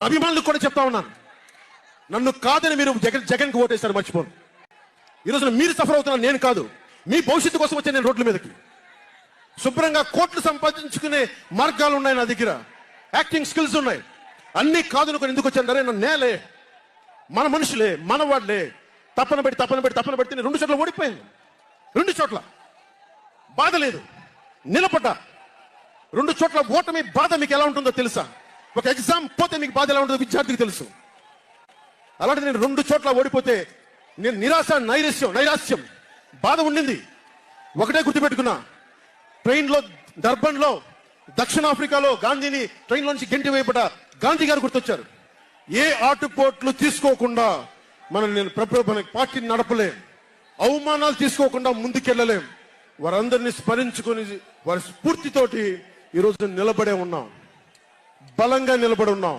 అభిమానులకు కూడా చెప్తా ఉన్నాను, నన్ను కాదని మీరు జగన్కి ఓటేశారు మర్చిపోను. ఈరోజు మీరు సఫర్ అవుతున్నారు, నేను కాదు. మీ భవిష్యత్తు కోసం వచ్చే నేను రోడ్ల మీదకి. శుభ్రంగా కోట్లు సంపాదించుకునే మార్గాలు ఉన్నాయి నా దగ్గర, యాక్టింగ్ స్కిల్స్ ఉన్నాయి. అన్ని కాదనుకొని ఎందుకు వచ్చాను? నన్ను నేలే, మన మనుషులే, మన వాళ్ళే, తప్పన పెడితే నేను 2 చోట్ల ఓడిపోయాను. 2 చోట్ల బాధ లేదు, నిలబడ్డా. 2 చోట్ల ఓటమి బాధ మీకు ఎలా ఉంటుందో తెలుసా? ఒక ఎగ్జామ్ పోతే మీకు బాధ ఎలా ఉంటుందో విద్యార్థికి తెలుసు. అలాంటి నేను 2 చోట్ల ఓడిపోతే నేను నిరాశ, నైరాశ్యం, బాధ ఉండింది. ఒకటే గుర్తుపెట్టుకున్నా, ట్రైన్లో డర్బన్లో దక్షిణాఫ్రికాలో గాంధీని ట్రైన్లో నుంచి గెంటి వేయబడ్డ గాంధీ గారు గుర్తొచ్చారు. ఏ ఆటుపోట్లు తీసుకోకుండా మన పార్టీని నడపలేం, అవమానాలు తీసుకోకుండా ముందుకెళ్ళలేం. వారందరినీ స్మరించుకొని వారి స్ఫూర్తితోటి ఈరోజు నిలబడే ఉన్నాం, బలంగా నిలబడి ఉన్నాం.